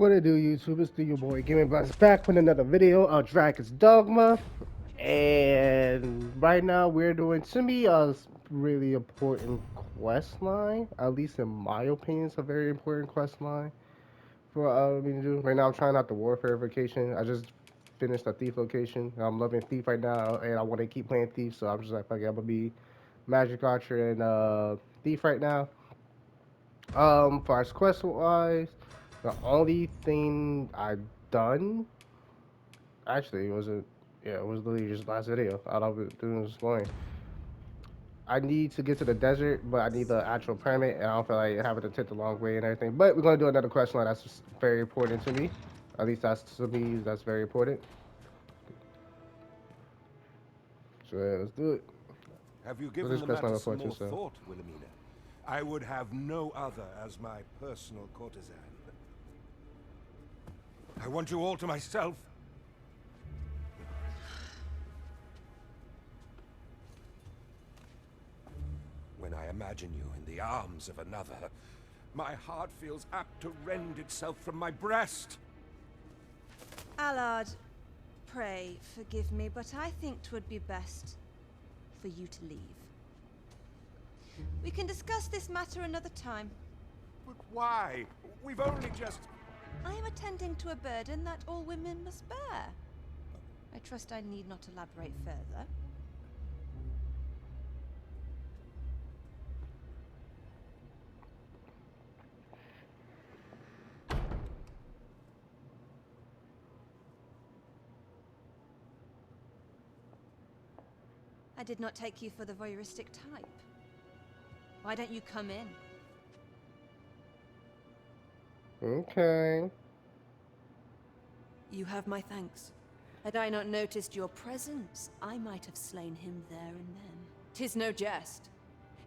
What it do, YouTube? It's the your boy Gaming Blast back with another video of Dragon's Dogma. And right now we're doing, to me, a really important quest line. At least in my opinion, it's a very important quest line for me to do. Right now I'm trying out the Warfare vacation. I just finished a Thief location. I'm loving Thief right now, and I want to keep playing Thief, so I'm just like, fuck it, I'm gonna be Magic Archer and Thief right now. For our quest wise, the only thing I've done actually wasn't. Yeah, it was literally just last video. All I was doing was exploring. I need to get to the desert, but I need the actual permit, and I don't feel like having to take the long way and everything. But we're gonna do another quest line that's just very important to me. At least that's to me. That's very important. So yeah, let's do it. Have you What given is the quest line matter before some too? more So thought, Wilhelmina? I would have no other as my personal courtesan. I want you all to myself. When I imagine you in the arms of another, my heart feels apt to rend itself from my breast. Allard, pray forgive me, but I think 'twould be best for you to leave. We can discuss this matter another time. But why? We've only just... I am attending to a burden that all women must bear. I trust I need not elaborate further. I did not take you for the voyeuristic type. Why don't you come in? okay. You have my thanks. Had I not noticed your presence, I might have slain him there and then. 'Tis no jest.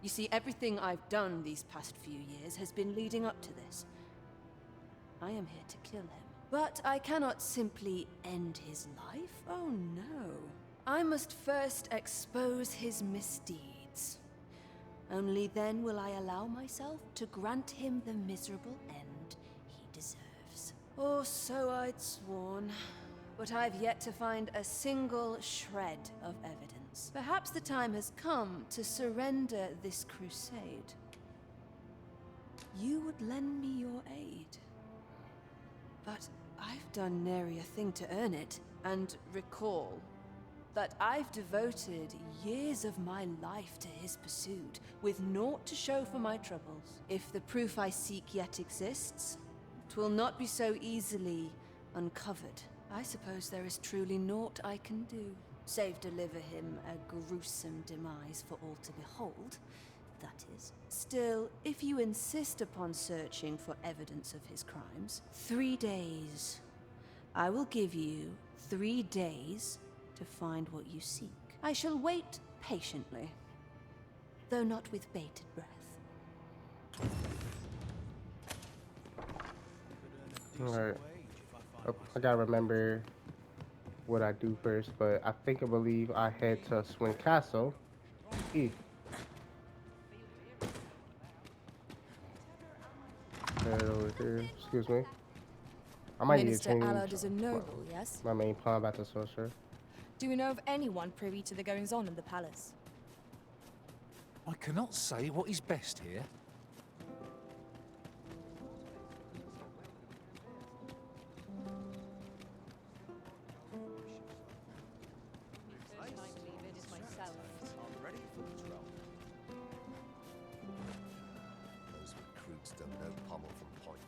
You see, everything I've done these past few years has been leading up to this. I am here to kill him. But I cannot simply end his life. Oh no. I must first expose his misdeeds. Only then will I allow myself to grant him the miserable end he deserves. Or so I'd sworn. But I've yet to find a single shred of evidence. Perhaps the time has come to surrender this crusade. You would lend me your aid. But I've done nary a thing to earn it. And recall that I've devoted years of my life to his pursuit, with naught to show for my troubles. If the proof I seek yet exists, 'twill not be so easily uncovered. I suppose there is truly naught I can do, save deliver him a gruesome demise for all to behold, that is. Still, if you insist upon searching for evidence of his crimes, 3 days. I will give you 3 days to find what you seek. I shall wait patiently, though not with bated breath. Alright. Oh, I gotta remember what I do first, but I believe I head to Swin Castle. E. Head over here. Excuse me. I might need to Minister change Allard is a noble, yes? my main combat to sorcerer. Do we know of anyone privy to the goings-on in the palace? I cannot say what is best here. Those recruits don't know pommel from point.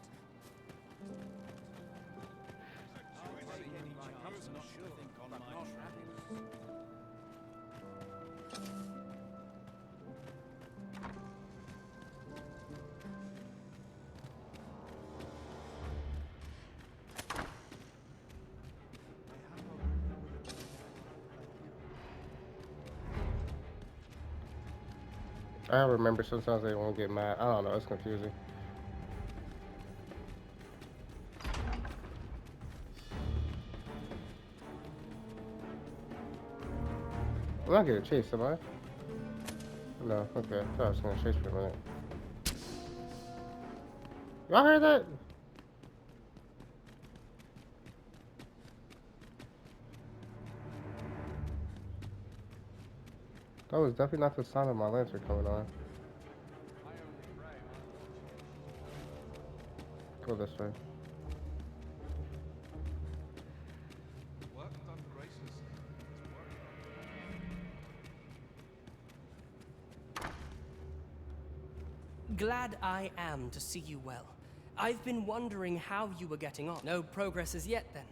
I remember sometimes they won't get mad. I don't know, it's confusing. I'm not getting chased, am I? No, okay. I thought I was gonna chase for a minute. Y'all heard that? That was definitely not the sound of my lantern coming on. Go this way. Work done graciously. Glad I am to see you well. I've been wondering how you were getting on. No progress as yet, then.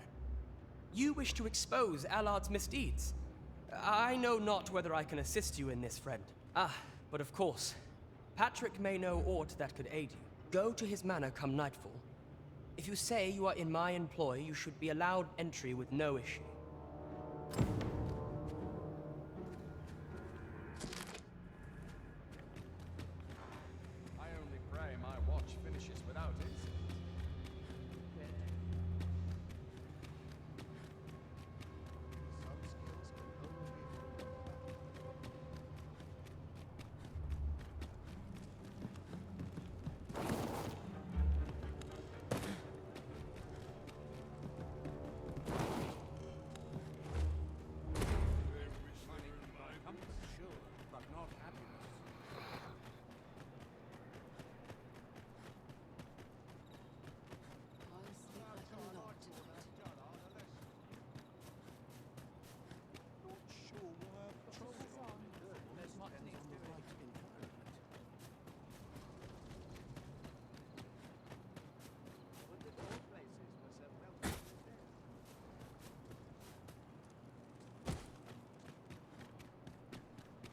You wish to expose Allard's misdeeds. I know not whether I can assist you in this, friend. Ah, but of course, Patrick may know aught that could aid you. Go to his manor come nightfall. If you say you are in my employ, you should be allowed entry with no issue. I only pray my watch finishes without incident. Some skills can only be formed. Sure, but not happiness.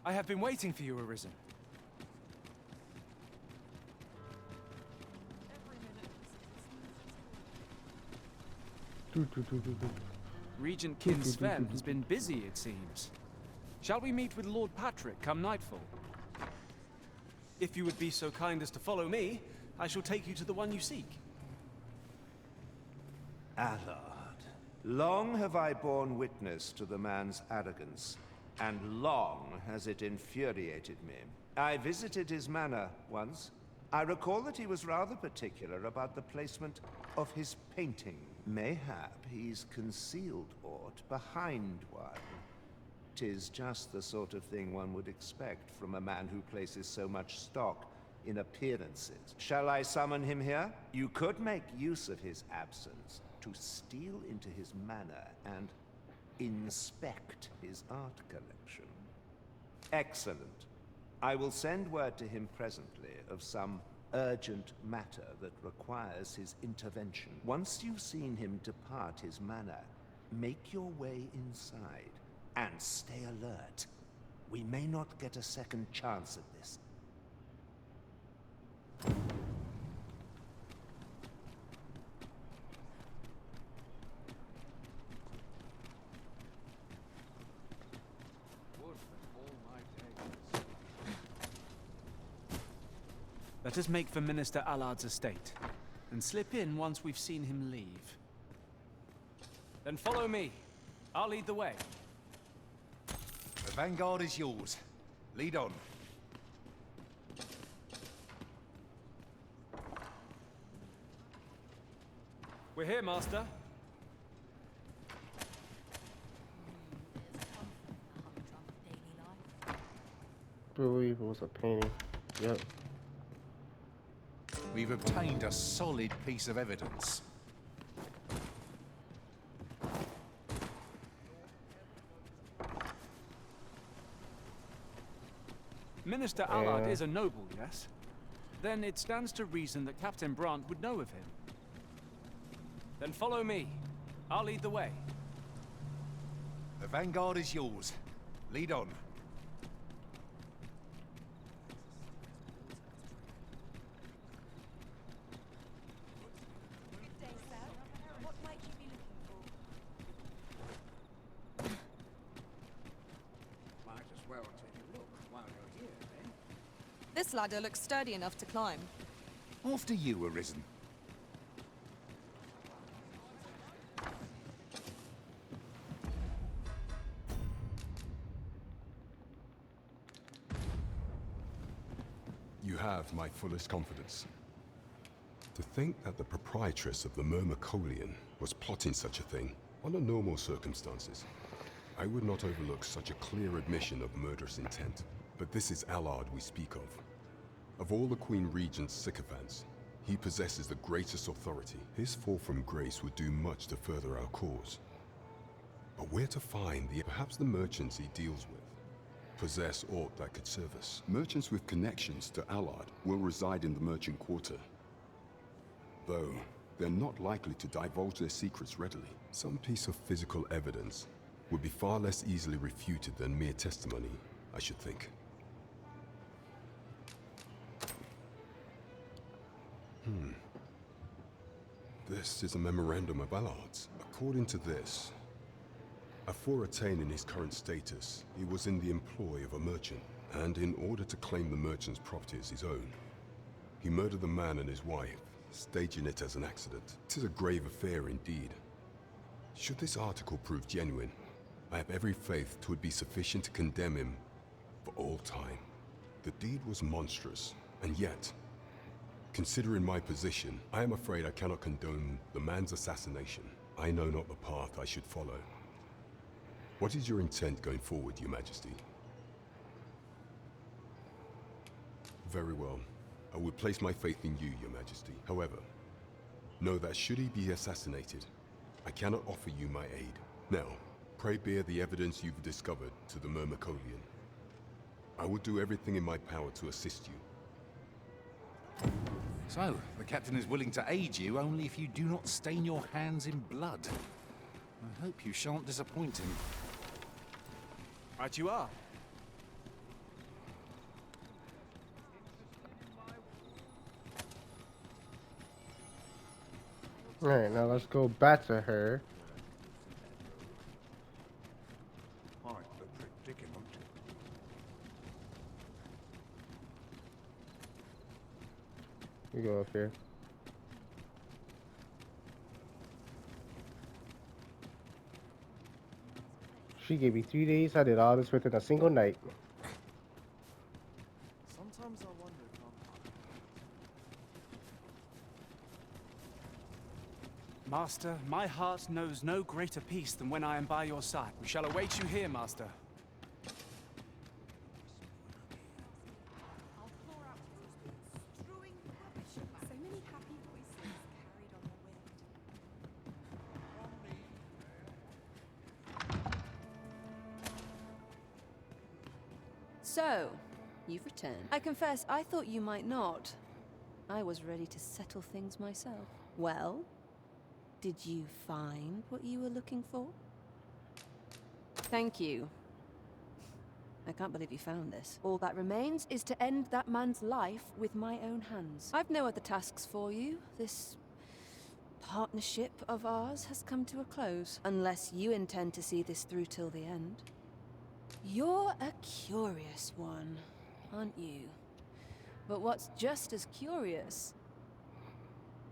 I have been waiting for you, Arisen. Regent Kin Sven has been busy, it seems. Shall we meet with Lord Patrick come nightfall? If you would be so kind as to follow me, I shall take you to the one you seek. Allard, long have I borne witness to the man's arrogance, and long has it infuriated me. I visited his manor once. I recall that he was rather particular about the placement of his painting. Mayhap he's concealed aught behind one. 'Tis just the sort of thing one would expect from a man who places so much stock in appearances. Shall I summon him here? You could make use of his absence to steal into his manor and inspect his art collection. Excellent. I will send word to him presently of some urgent matter that requires his intervention. Once you've seen him depart his manor, make your way inside and stay alert. We may not get a second chance at this. Would that all my days. Let us make for Minister Allard's estate, and slip in once we've seen him leave. Then follow me. I'll lead the way. The vanguard is yours. Lead on. We're here, Master. Believe it was a painting. Yep. We've obtained a solid piece of evidence. Minister Allard is a noble, yes? Then it stands to reason that Captain Brandt would know of him. Then follow me. I'll lead the way. The vanguard is yours. Lead on. Might as well take a look while you're here, eh? This ladder looks sturdy enough to climb. After you, Arisen. You have my fullest confidence. To think that the proprietress of the Myrmecolian was plotting such a thing under normal circumstances I would not overlook such a clear admission of murderous intent. But this is Allard we speak of. Of all the Queen Regent's sycophants, he possesses the greatest authority. His fall from grace would do much to further our cause. But where to find perhaps the merchants he deals with possess aught that could serve us. Merchants with connections to Allard will reside in the merchant quarter. Though, they're not likely to divulge their secrets readily. Some piece of physical evidence would be far less easily refuted than mere testimony, I should think. This is a memorandum of Allard's. According to this, afore attaining his current status, he was in the employ of a merchant, and in order to claim the merchant's property as his own, he murdered the man and his wife, staging it as an accident. 'Tis a grave affair indeed. Should this article prove genuine, I have every faith 'twould be sufficient to condemn him for all time. The deed was monstrous, and yet, considering my position, I am afraid I cannot condone the man's assassination. I know not the path I should follow. What is your intent going forward, Your Majesty? Very well. I would place my faith in you, Your Majesty. However, know that should he be assassinated, I cannot offer you my aid. Now, pray bear the evidence you've discovered to the Myrmeconian. I will do everything in my power to assist you. So, the captain is willing to aid you only if you do not stain your hands in blood. I hope you shan't disappoint him. Right you are. Alright, now let's go back to her. Quite the predicament. We go up here. She gave me 3 days. I did all this within a single night. Sometimes I wonder if Master, my heart knows no greater peace than when I am by your side. We shall await you here, Master. So many happy voices carried on the wind. So, you've returned. I confess, I thought you might not. I was ready to settle things myself. Well, did you find what you were looking for? Thank you. I can't believe you found this. All that remains is to end that man's life with my own hands. I've no other tasks for you. This partnership of ours has come to a close, unless you intend to see this through till the end. You're a curious one, aren't you? But what's just as curious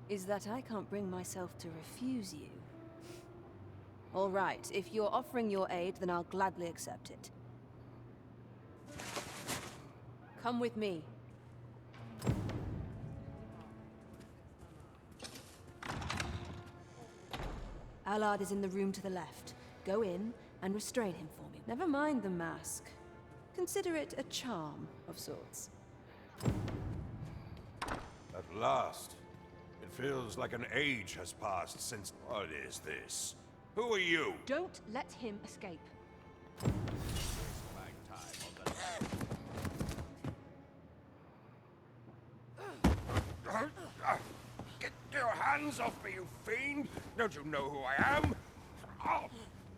is that I can't bring myself to refuse you. All right, if you're offering your aid, then I'll gladly accept it. Come with me. Allard is in the room to the left. Go in and restrain him for me. Never mind the mask. Consider it a charm of sorts. At last. It feels like an age has passed since... What is this? Who are you? Don't let him escape. Get your hands off me, you fiend! Don't you know who I am? Oh,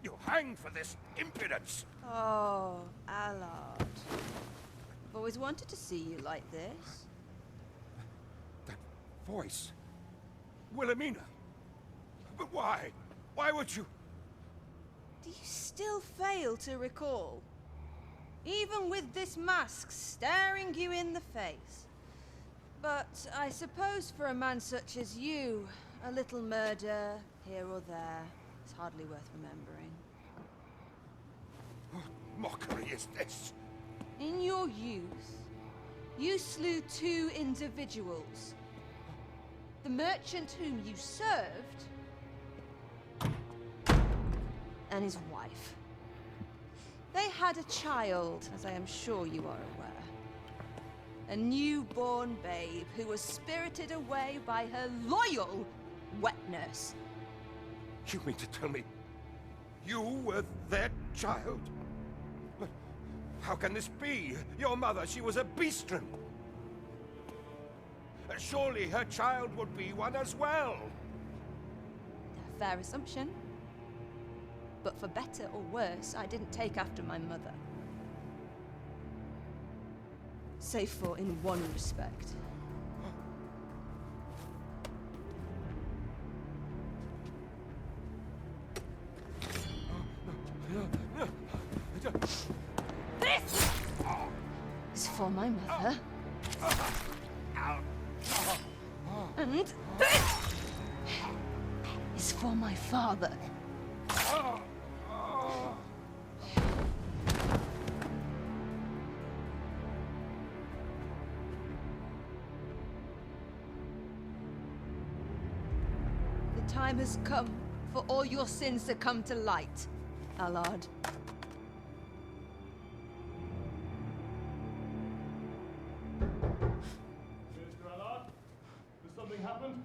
you hang for this impudence! Oh, Allard. I've always wanted to see you like this. That voice... Wilhelmina! But why? Why would you... Do you still fail to recall? Even with this mask staring you in the face. But I suppose for a man such as you, a little murder here or there is hardly worth remembering. What mockery is this? In your youth, you slew 2 individuals. The merchant whom you served, and his wife. had a child, as I am sure you are aware. A newborn babe who was spirited away by her loyal wet nurse. You mean to tell me you were their child? But how can this be? Your mother, she was a beastren. Surely her child would be one as well. A fair assumption. But for better or worse, I didn't take after my mother. Save for in one respect. This is for my mother. And this is for my father. The time has come for all your sins to come to light, Allard. Mr. Allard, has something happened?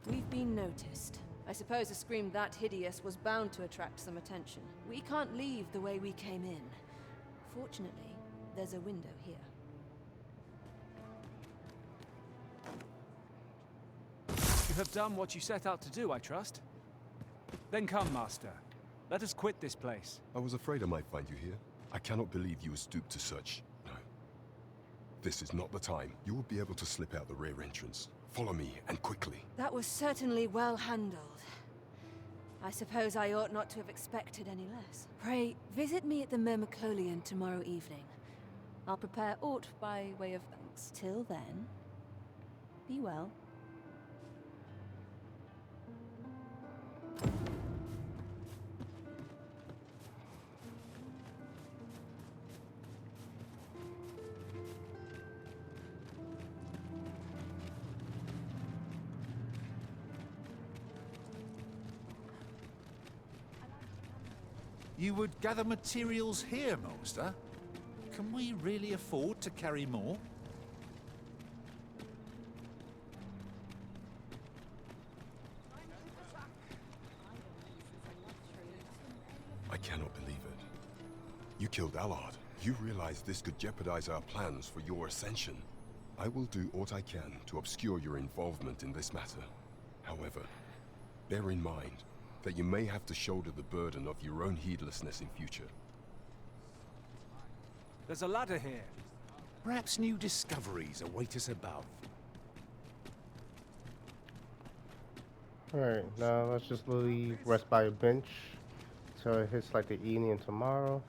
We've been noticed. I suppose a scream that hideous was bound to attract some attention. We can't leave the way we came in. Fortunately, there's a window here. You have done what you set out to do, I trust? Then come, Master. Let us quit this place. I was afraid I might find you here. I cannot believe you would stoop to such. No. This is not the time. You will be able to slip out the rear entrance. Follow me, and quickly. That was certainly well handled. I suppose I ought not to have expected any less. Pray, visit me at the Myrmecolian tomorrow evening. I'll prepare aught by way of thanks. Till then, be well. You would gather materials here, Master? Can we really afford to carry more? I cannot believe it. You killed Allard. You realize this could jeopardize our plans for your ascension. I will do what I can to obscure your involvement in this matter. However, bear in mind that you may have to shoulder the burden of your own heedlessness in future. There's a ladder here. Perhaps new discoveries await us above. Alright, now let's just leave, rest by a bench till it hits like the evening tomorrow.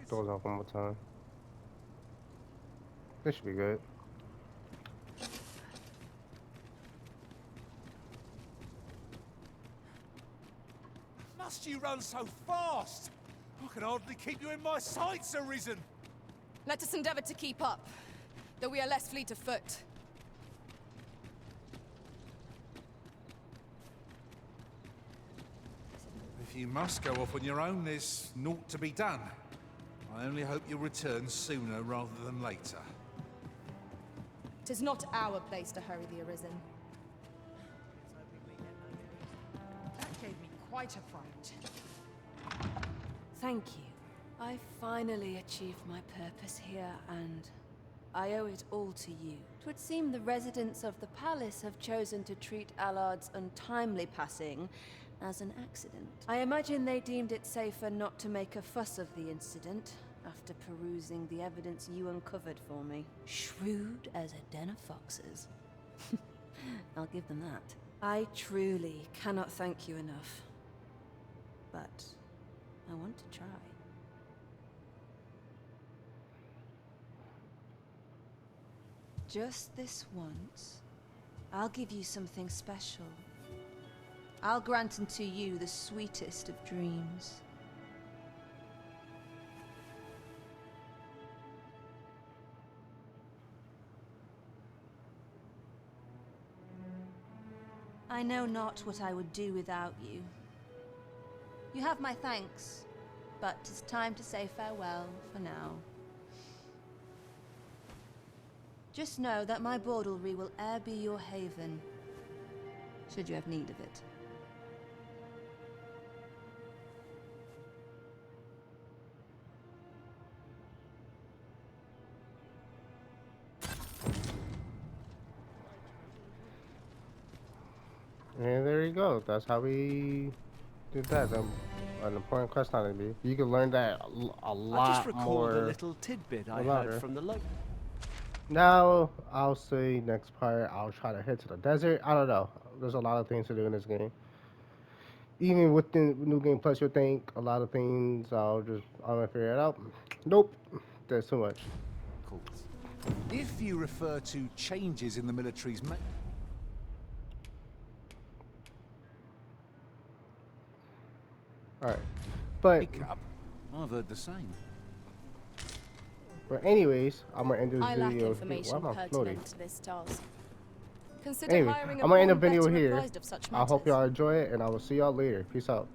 Doors off one more time. This should be good. Must you run so fast? I can hardly keep you in my sights, Arisen. Let us endeavor to keep up, though we are less fleet of foot. If you must go off on your own, there's naught to be done. I only hope you'll return sooner rather than later. 'Tis not our place to hurry the Arisen. That gave me quite a fright. Thank you. I finally achieved my purpose here, and I owe it all to you. 'Twould seem the residents of the palace have chosen to treat Allard's untimely passing as an accident. I imagine they deemed it safer not to make a fuss of the incident after perusing the evidence you uncovered for me. Shrewd as a den of foxes. I'll give them that. I truly cannot thank you enough. But I want to try. Just this once, I'll give you something special. I'll grant unto you the sweetest of dreams. I know not what I would do without you. You have my thanks, but 'tis time to say farewell for now. Just know that my bordlery will e'er be your haven, should you have need of it. And there you go. That's how we did that. An important quest line to be. You can learn that a I just lot recalled a more. little tidbit I about heard her. from the local. Now, I'll say next part, I'll try to head to the desert. I don't know. There's a lot of things to do in this game. Even with the New Game Plus, you'll think a lot of things I'm gonna figure it out. Nope. There's too much. If you refer to changes in the military's Alright. But I've heard the same. But anyways, I'm gonna end this I lack video here. information Why am I floating? pertinent to this task. Consider Anyway, hiring a I'm gonna end the pawn video better here. advised of such I hope matters. y'all enjoy it, and I will see y'all later. Peace out.